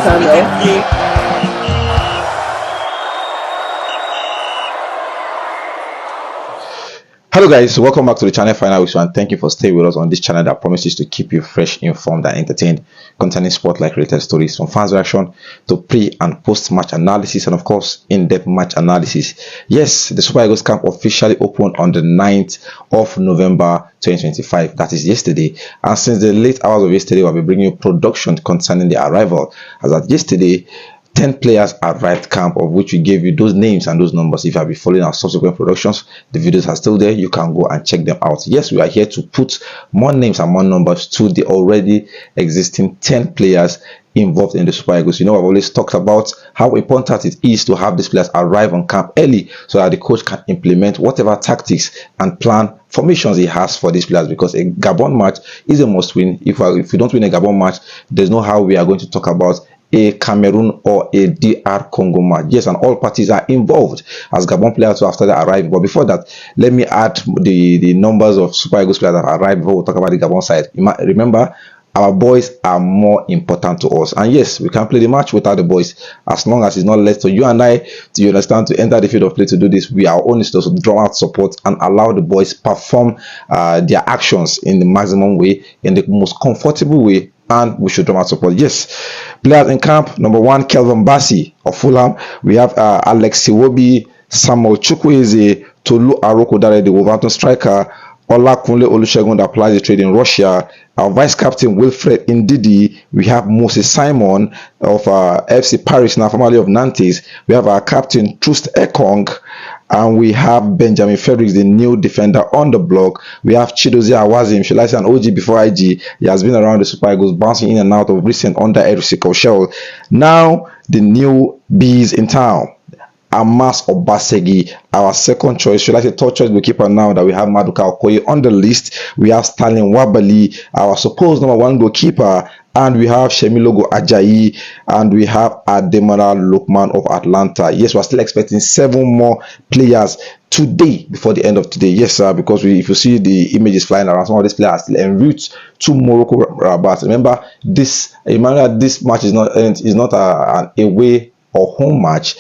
channel. Hello guys, welcome back to the channel Final Wish, and thank you for staying with us on this channel that promises to keep you fresh, informed and entertained concerning sport-like related stories, from fans reaction to pre and post match analysis, and of course in-depth match analysis. Yes, the Super Eagles camp officially opened on the 9th of November 2025, that is yesterday, and since the late hours of yesterday we'll be bringing you production concerning the arrival. As at yesterday, 10 players arrived camp, of which we gave you those names and those numbers. If you have been following our subsequent productions, the videos are still there. You can go and check them out. Yes, we are here to put more names and more numbers to the already existing 10 players involved in the Super Eagles. You know, I've always talked about how important it is to have these players arrive on camp early so that the coach can implement whatever tactics and plan formations he has for these players, because a Gabon match is a must win. If we don't win a Gabon match, there's no how we are going to talk about a Cameroon or a DR Congo match. Yes, and all parties are involved as Gabon players after they arrive. But before that, let me add the numbers of Super Eagles players that arrived before we talk about the Gabon side. Remember, our boys are more important to us, and yes, we can play the match without the boys as long as it's not left to you and I, to you understand, to enter the field of play to do this. We are only supposed to draw out support and allow the boys perform their actions in the maximum way, in the most comfortable way, and we should draw out support. Yes, players in camp: number 1, Kelvin Bassi of Fulham. We have Alex Iwobi, Samuel Chukwueze, Tolu Aroko, the Wolverhampton striker, Olakunle Olusegun that applies the trade in Russia. Our vice captain Wilfred Ndidi. We have Moses Simon of FC Paris, now formerly of Nantes. We have our captain Trust Ekong, and we have Benjamin Fredericks, the new defender on the block. We have Chidozie Awazim, should I say an OG before IG. He has been around the Super Eagles, bouncing in and out of recent under Eric Koshel. Now the new bees in town: Amas Obasegi, our second choice, should I say third choice goalkeeper, now that we have Maduka Okoye on the list. We have Sterling Wabali, our supposed number 1 goalkeeper, and we have Shemilogo Ajayi, and we have Ademola Lookman of Atlanta. Yes, we're still expecting 7 more players today, before the end of today. Yes, sir, because if you see the images flying around, some of these players are still en route to Morocco Rabat. Remember, this match is not an away or home match.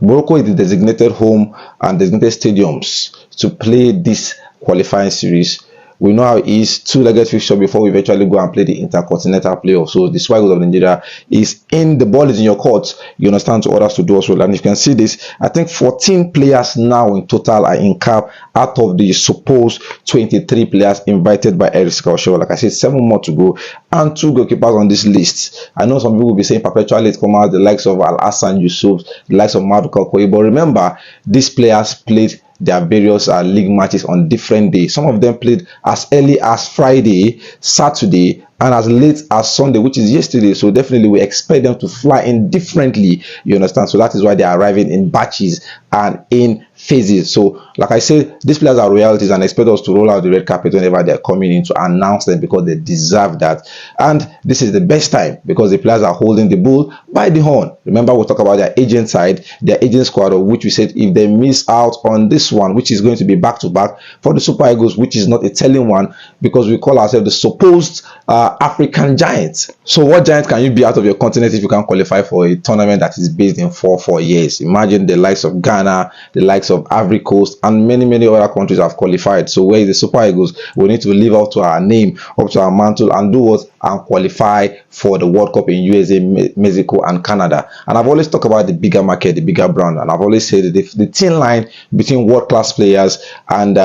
Morocco is the designated home and designated stadiums to play this qualifying series. We know how it is, 2-legged fixture before we eventually go and play the intercontinental playoff. So the Super Eagles of Nigeria is in, the ball is in your court, you understand, to others to do as well. And if you can see this, I think 14 players now in total are in camp out of the supposed 23 players invited by Eric Koshel. Like I said, 7 more to go, and 2 goalkeepers on this list. I know some people will be saying perpetually it come out, the likes of Al Hassan Yusuf, the likes of Maduka Okoye, but remember, these players played their various league matches on different days. Some of them played as early as Friday, Saturday, and as late as Sunday, which is yesterday. So definitely we expect them to fly in differently, you understand. So that is why they are arriving in batches and in phases. So like I said, these players are royalties and expect us to roll out the red carpet whenever they're coming in, to announce them, because they deserve that. And this is the best time, because the players are holding the bull by the horn. Remember, we'll talk about their agent side, their agent squad, of which we said if they miss out on this one, which is going to be back-to-back for the Super Eagles, which is not a telling one, because we call ourselves the supposed African giants. So what giant can you be out of your continent if you can qualify for a tournament that is based in 4 years? Imagine the likes of Ghana, the likes of Ivory Coast, and many other countries have qualified. So where is the Super Eagles? We need to live up to our name, up to our mantle, and do what? And qualify for the World Cup in USA, Mexico, and Canada. And I've always talked about the bigger market, the bigger brand, and I've always said that the thin line between world-class players and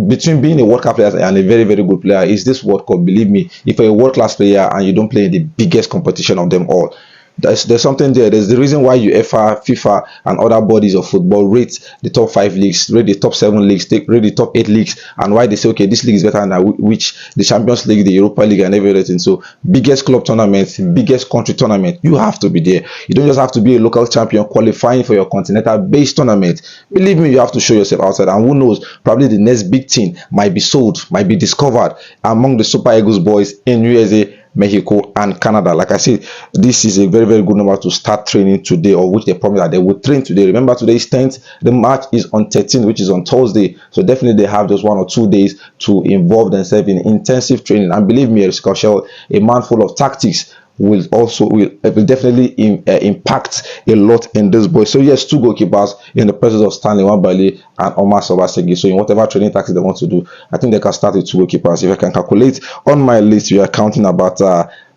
between being a world-class player and a very good player is this World Cup. Believe me, if you're a world-class player and you don't play in the biggest competition of them all, there's something there. There's the reason why UEFA, FIFA, and other bodies of football rate the top 5 leagues, rate the top 7 leagues, rate the top 8 leagues, and why they say, okay, this league is better than which, the Champions League, the Europa League, and everything. So biggest club tournament, biggest country tournament, you have to be there. You don't just have to be a local champion qualifying for your continental based tournament. Believe me, you have to show yourself outside, and who knows, probably the next big thing might be sold, might be discovered among the Super Eagles boys in USA, Mexico, and Canada. Like I said, this is a very good number to start training today, or which they promise that they will train today. Remember, today is 10th, the match is on 13th, which is on Thursday. So definitely they have just 1 or 2 days to involve themselves in intensive training. And believe me, Eric Koshel, a man full of tactics, will definitely impact a lot in this boy. So yes, two goalkeepers in the presence of Stanley Nwabali and Omar Sobasegi. So in whatever training tactics they want to do, I think they can start with two goalkeepers. If I can calculate on my list, we are counting about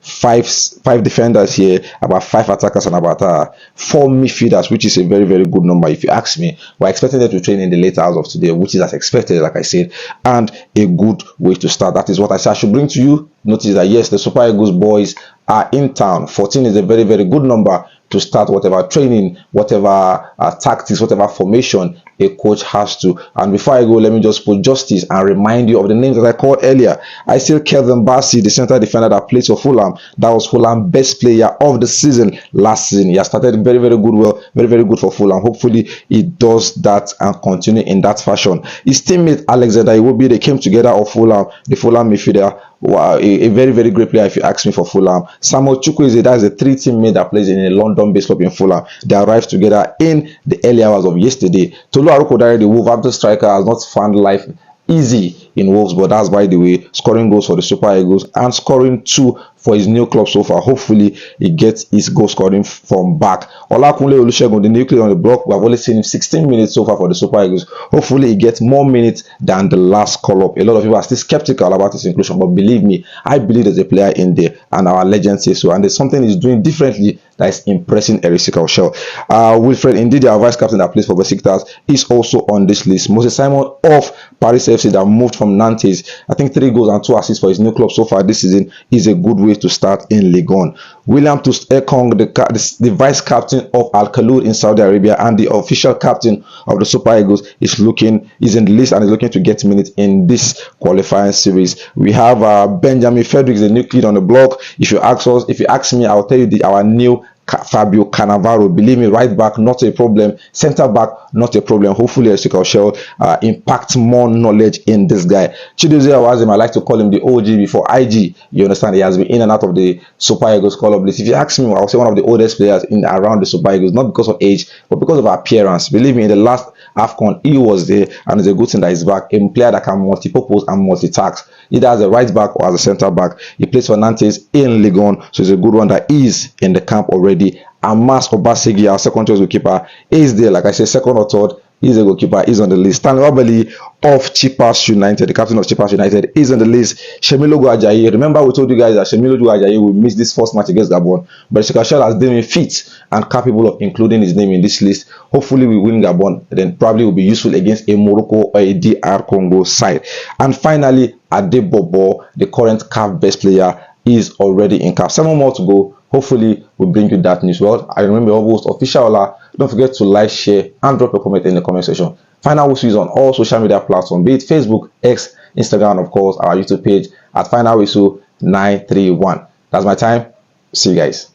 five defenders here, about 5 attackers, and about 4 midfielders, which is a very, very good number if you ask me. We're expecting them to train in the late hours of today, which is as expected, like I said, and a good way to start. That is what I said I should bring to you. Notice that yes, the Super Eagles boys are in town. 14 is a very, very good number to start whatever training, whatever tactics, whatever formation a coach has to. And before I go, let me just put justice and remind you of the names that I called earlier. I still Kelvin Bassey, the center defender that plays for Fulham. That was Fulham's best player of the season last season. He has started very, very good, very, very good for Fulham. Hopefully, he does that and continue in that fashion. His teammate Alexander Iwobi, they came together of Fulham, the Fulham midfielder. Wow, a very, very great player if you ask me for Fulham. Samuel Chukwueze, that's a 3 teammate that plays in a London-based club in Fulham. They arrived together in the early hours of yesterday. Tolu Arokodare, the Wolverhampton striker, has not found life easy in Wolves, but that's by the way, scoring goals for the Super Eagles and scoring 2 for his new club so far. Hopefully, he gets his goal scoring from back. Olakunle Olusegun, the new kid on the block, we have only seen him 16 minutes so far for the Super Eagles. Hopefully, he gets more minutes than the last call-up. A lot of people are still skeptical about his inclusion, but believe me, I believe there's a player in there, and our legend says so. And there's something he's doing differently that is impressing Erisi Kaushel. Wilfred Ndidi, our vice captain that plays for Besiktas, is also on this list. Moses Simon of Paris FC that moved from Nantes, I think 3 goals and 2 assists for his new club so far this season, is a good way to start in Ligue 1. William Tust Ekong, the vice captain of Al Khaloud in Saudi Arabia and the official captain of the Super Eagles, is in the list and is looking to get minutes in this qualifying series. We have Benjamin Fredericks, the new kid on the block. If you ask me, I'll tell you our new Fabio Cannavaro. Believe me, right back, not a problem. Center back, not a problem. Hopefully, Erisi shall impact more knowledge in this guy. Chidozie Awazim, I like to call him the OG before IG. You understand? He has been in and out of the Super Eagles call-up list. If you ask me, I'll say one of the oldest players in around the Super Eagles, not because of age, but because of appearance. Believe me, in the last AFCON, he was there, and it's a good thing that he's back. A player that can multi-purpose and multitask, either as a right back or as a center back. He plays for Nantes in Ligue 1, so it's a good one that is in the camp already. Amas Obasegi, our second choice goalkeeper, is there. Like I said, second or third, he's a goalkeeper, is on the list. Stanley Nwabali of Chipas United, the captain of Chipas United, is on the list. Shemilogo Ajayi, remember we told you guys that Shemilogo Ajayi will miss this first match against Gabon, but Shikashel has deemed him fit and capable of including his name in this list. Hopefully we win Gabon, then probably will be useful against a Morocco or a DR Congo side. And finally, Ademola, the current CAF best player, is already in CAF. 7 more to go. Hopefully, we'll bring you that news. Well, I remember your host, Official Ola. Don't forget to like, share, and drop a comment in the comment section. Final Whistle is on all social media platforms, be it Facebook, X, Instagram, of course, our YouTube page at Final Whistle 931. That's my time. See you guys.